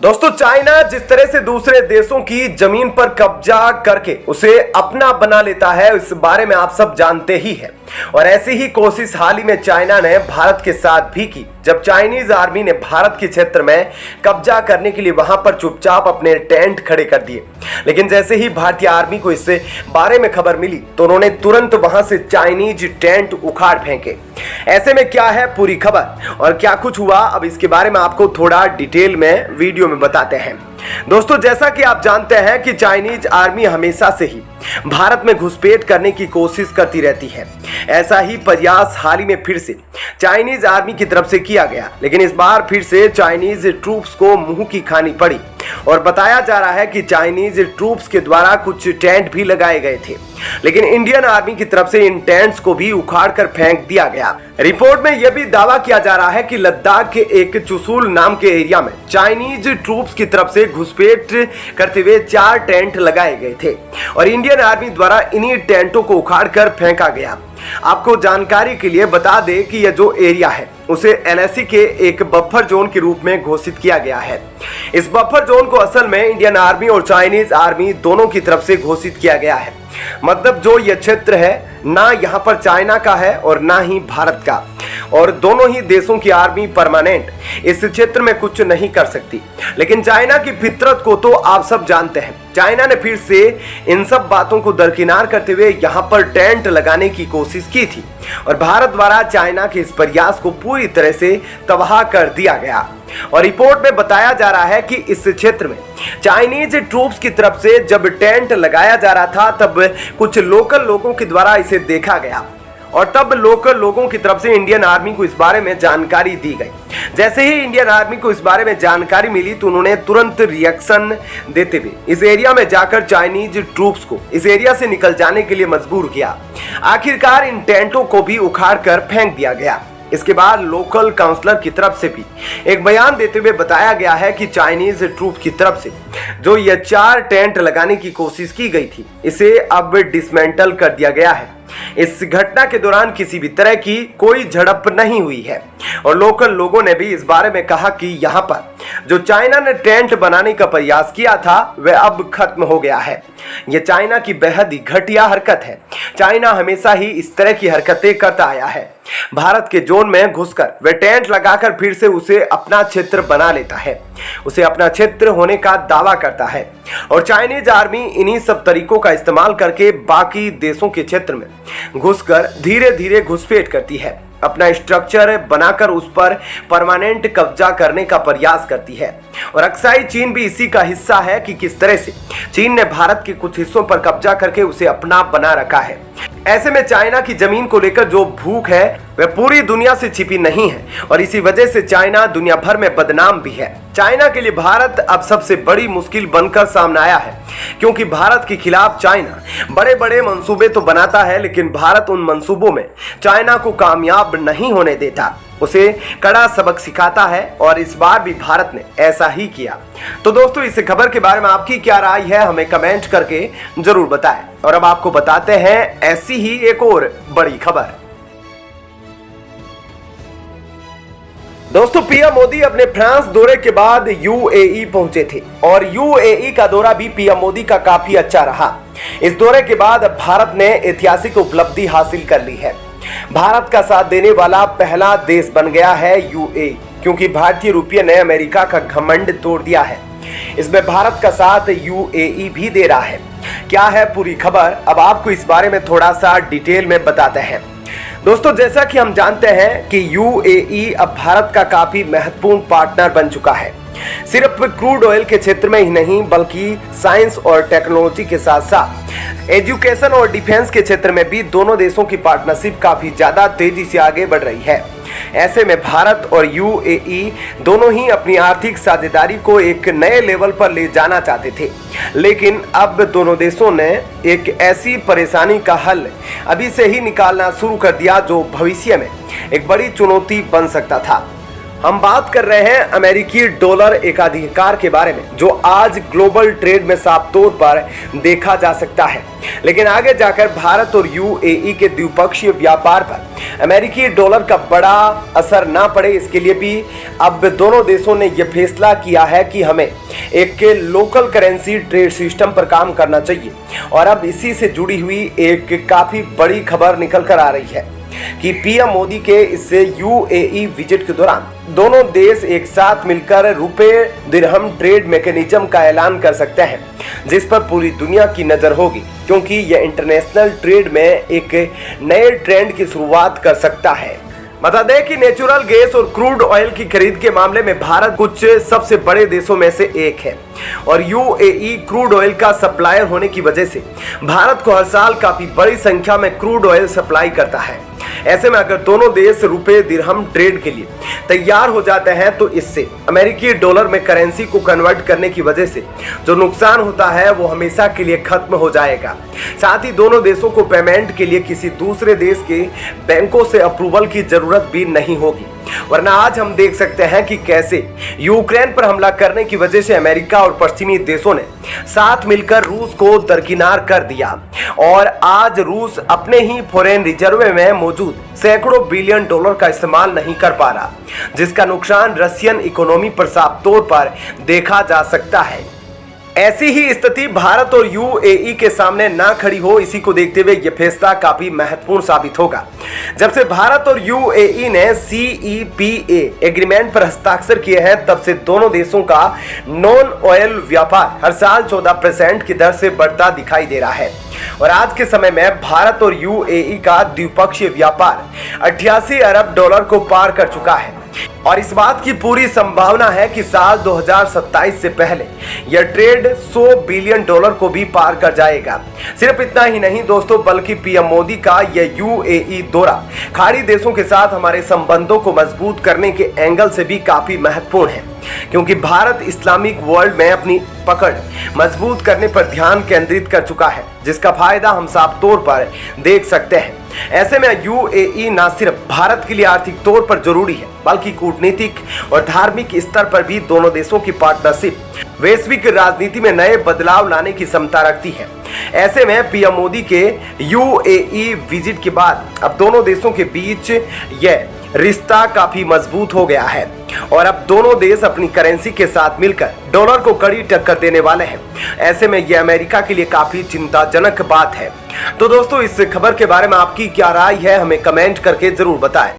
दोस्तों, चाइना जिस तरह से दूसरे देशों की जमीन पर कब्जा करके उसे अपना बना लेता है, इस बारे में आप सब जानते ही हैं। और ऐसी ही कोशिश हाल ही में चाइना ने भारत के साथ भी की, जब चाइनीज आर्मी ने भारत के क्षेत्र में कब्जा करने के लिए वहां पर चुपचाप अपने टेंट खड़े कर दिए। लेकिन जैसे ही भारतीय आर्मी को इससे बारे में खबर मिली तो उन्होंने तुरंत वहां से चाइनीज टेंट उखाड़ फेंके। ऐसे में क्या है पूरी खबर और क्या कुछ हुआ, अब इसके बारे में आपको थोड़ा डिटेल में वीडियो में बताते हैं। दोस्तों, जैसा कि आप जानते हैं कि चाइनीज आर्मी हमेशा से ही भारत में घुसपैठ करने की कोशिश करती रहती है। ऐसा ही प्रयास हाल ही में फिर से चाइनीज आर्मी की तरफ से किया गया, लेकिन इस बार फिर से चाइनीज ट्रूप्स को मुंह की खानी पड़ी और बताया जा रहा है कि चाइनीज ट्रूप्स के द्वारा कुछ टेंट भी लगाए गए थे, लेकिन इंडियन आर्मी की तरफ से इन टेंट्स को भी उखाड़ कर फेंक दिया गया। रिपोर्ट में यह भी दावा किया जा रहा है कि लद्दाख के एक चुशुल नाम के एरिया में चाइनीज ट्रूप्स की तरफ से घुसपैठ करते हुए 4 टेंट लगाए गए थे और इंडियन आर्मी द्वारा इन्हीं टेंटों को उखाड़ कर फेंका गया। आपको जानकारी के लिए बता दें कि यह जो एरिया है उसे एलएसी के एक बफर जोन के रूप में घोषित किया गया है। इस बफर जोन को असल में इंडियन आर्मी और चाइनीज आर्मी दोनों की तरफ से घोषित किया गया है। मतलब जो यह क्षेत्र है ना यहाँ पर चाइना का है और ना ही भारत का, और दोनों ही देशों की आर्मी परमानेंट इस क्षेत्र में कुछ नहीं कर सकती। लेकिन चाइना की फितरत को तो आप सब जानते हैं। चाइना ने फिर से इन सब बातों को दरकिनार करते हुए यहाँ पर टेंट लगाने की कोशिश की थी और भारत द्वारा चाइना के इस प्रयास को पूरी तरह से तबाह कर दिया गया। और रिपोर्ट में बताया जा रहा है कि इस क्षेत्र में चाइनीज ट्रूप्स की तरफ से जब टेंट लगाया जा रहा था तब कुछ लोकल लोगों के द्वारा इसे देखा गया और तब लोकल लोगों की तरफ से इंडियन आर्मी को इस बारे में जानकारी दी गई। जैसे ही इंडियन आर्मी को इस बारे में जानकारी मिली तो उन्होंने तुरंत रिएक्शन देते हुए इस एरिया में जाकर चाइनीज ट्रूप्स को इस एरिया से निकल जाने के लिए मजबूर किया। आखिरकार इन टेंटों को भी उखाड़ कर फेंक दिया गया। इसके बाद लोकल काउंसलर की तरफ से भी एक बयान देते हुए बताया गया है कि चाइनीज ट्रूप की तरफ से जो ये 4 टेंट लगाने की कोशिश की गई थी, इसे अब डिसमेंटल कर दिया गया है। इस घटना के दौरान किसी भी तरह की कोई झड़प नहीं हुई है और लोकल लोगों ने भी इस बारे में कहा कि यहाँ पर जो चाइना ने टेंट बनाने का प्रयास किया था वह अब खत्म हो गया है। यह चाइना की बेहद ही घटिया हरकत है। चाइना हमेशा ही इस तरह की हरकतें करता आया है। भारत के जोन में घुसकर वह टेंट लगाकर फिर से उसे अपना क्षेत्र बना लेता है, उसे अपना क्षेत्र होने का दावा करता है और चाइनीज आर्मी इन्हीं सब तरीकों का इस्तेमाल करके बाकी देशों के क्षेत्र में घुसकर धीरे धीरे घुसपैठ करती है, अपना स्ट्रक्चर बनाकर उस पर परमानेंट कब्जा करने का प्रयास करती है। और अक्साई चीन भी इसी का हिस्सा है कि किस तरह से चीन ने भारत के कुछ हिस्सों पर कब्जा करके उसे अपना बना रखा है। ऐसे में चाइना की जमीन को लेकर जो भूख है वह पूरी दुनिया से छिपी नहीं है और इसी वजह से चाइना दुनिया भर में बदनाम भी है। चाइना के लिए भारत अब सबसे बड़ी मुश्किल बनकर सामने आया है, क्योंकि भारत के खिलाफ चाइना बड़े बड़े मंसूबे तो बनाता है, लेकिन भारत उन मंसूबों में चाइना को कामयाब नहीं होने देता, उसे कड़ा सबक सिखाता है और इस बार भी भारत ने ऐसा ही किया। तो दोस्तों, इस खबर के बारे में आपकी क्या राय है हमें कमेंट करके जरूर बताएं। और अब आपको बताते हैं ऐसी ही एक और बड़ी खबर। दोस्तों, पीएम मोदी अपने फ्रांस दौरे के बाद यूएई पहुंचे थे और यूएई का दौरा भी पीएम मोदी का काफी अच्छा रहा। इस दौरे के बाद भारत ने ऐतिहासिक उपलब्धि हासिल कर ली है। भारत का साथ देने वाला पहला देश बन गया है यूएई, क्योंकि भारतीय रुपये ने अमेरिका का घमंड तोड़ दिया है। इसमें भारत का साथ यूएई भी दे रहा है। क्या है पूरी खबर, अब आपको इस बारे में थोड़ा सा डिटेल में बताते हैं। दोस्तों, जैसा कि हम जानते हैं कि यूएई अब भारत का काफी महत्वपूर्ण पार्टनर बन चुका है। सिर्फ क्रूड ऑयल के क्षेत्र में ही नहीं, बल्कि साइंस और टेक्नोलॉजी के साथ साथ एजुकेशन और डिफेंस के क्षेत्र में भी दोनों देशों की पार्टनरशिप काफी ज्यादा तेजी से आगे बढ़ रही है। ऐसे में भारत और यूएई दोनों ही अपनी आर्थिक साझेदारी को एक नए लेवल पर ले जाना चाहते थे, लेकिन अब दोनों देशों ने एक ऐसी परेशानी का हल अभी से ही निकालना शुरू कर दिया जो भविष्य में एक बड़ी चुनौती बन सकता था। हम बात कर रहे हैं अमेरिकी डॉलर एकाधिकार के बारे में, जो आज ग्लोबल ट्रेड में साफ तौर पर देखा जा सकता है। लेकिन आगे जाकर भारत और यूएई के द्विपक्षीय व्यापार पर अमेरिकी डॉलर का बड़ा असर ना पड़े, इसके लिए भी अब दोनों देशों ने यह फैसला किया है कि हमें एक लोकल करेंसी ट्रेड सिस्टम पर काम करना चाहिए। और अब इसी से जुड़ी हुई एक काफी बड़ी खबर निकल कर आ रही है कि पीएम मोदी के इस यूएई विजिट के दौरान दोनों देश एक साथ मिलकर रुपए दिरहम ट्रेड मैकेनिज्म का ऐलान कर सकते हैं, जिस पर पूरी दुनिया की नजर होगी, क्योंकि यह इंटरनेशनल ट्रेड में एक नए ट्रेंड की शुरुआत कर सकता है। बता दें कि नेचुरल गैस और क्रूड ऑयल की खरीद के मामले में भारत कुछ सबसे बड़े देशों में से एक है और यूएई क्रूड ऑयल का सप्लायर होने की वजह से भारत को हर साल काफी बड़ी संख्या में क्रूड ऑयल सप्लाई करता है। ऐसे में अगर दोनों देश रुपए दिरहम ट्रेड के लिए तैयार हो जाते हैं तो इससे अमेरिकी डॉलर में करेंसी को कन्वर्ट करने की वजह से जो नुकसान होता है वो हमेशा के लिए खत्म हो जाएगा। साथ ही दोनों देशों को पेमेंट के लिए किसी दूसरे देश के बैंकों से अप्रूवल की जरूरत भी नहीं होगी। वरना आज हम देख सकते हैं कि कैसे यूक्रेन पर हमला करने की वजह से अमेरिका और पश्चिमी देशों ने साथ मिलकर रूस को दरकिनार कर दिया और आज रूस अपने ही फॉरेन रिजर्व में मौजूद सैकड़ों बिलियन डॉलर का इस्तेमाल नहीं कर पा रहा, जिसका नुकसान रशियन इकोनॉमी पर साफ तौर पर देखा जा सकता है। ऐसी ही स्थिति भारत और यूएई के सामने ना खड़ी हो, इसी को देखते हुए यह फैसला काफी महत्वपूर्ण साबित होगा। जब से भारत और यूएई ने सीईपीए एग्रीमेंट पर हस्ताक्षर किए हैं, तब से दोनों देशों का नॉन ऑयल व्यापार हर साल 14% की दर से बढ़ता दिखाई दे रहा है और आज के समय में भारत और यूएई का द्विपक्षीय व्यापार 88 अरब डॉलर को पार कर चुका है और इस बात की पूरी संभावना है कि साल 2027 से पहले यह ट्रेड 100 बिलियन डॉलर को भी पार कर जाएगा। सिर्फ इतना ही नहीं दोस्तों, बल्कि पीएम मोदी का यह यूएई दौरा खाड़ी देशों के साथ हमारे संबंधों को मजबूत करने के एंगल से भी काफी महत्वपूर्ण है, क्योंकि भारत इस्लामिक वर्ल्ड में अपनी पकड़ मजबूत करने पर ध्यान केंद्रित कर चुका है, जिसका फायदा हम साफ तौर पर देख सकते हैं। ऐसे में यूएई न सिर्फ भारत के लिए आर्थिक तौर पर जरूरी है, बल्कि कूटनीतिक और धार्मिक स्तर पर भी दोनों देशों की पार्टनरशिप वैश्विक राजनीति में नए बदलाव लाने की क्षमता रखती है। ऐसे में पीएम मोदी के यूएई विजिट के बाद अब दोनों देशों के बीच यह रिश्ता काफी मजबूत हो गया है और अब दोनों देश अपनी करेंसी के साथ मिलकर डॉलर को कड़ी टक्कर देने वाले हैं। ऐसे में यह अमेरिका के लिए काफी चिंताजनक बात है। तो दोस्तों, इस खबर के बारे में आपकी क्या राय है, हमें कमेंट करके जरूर बताएं।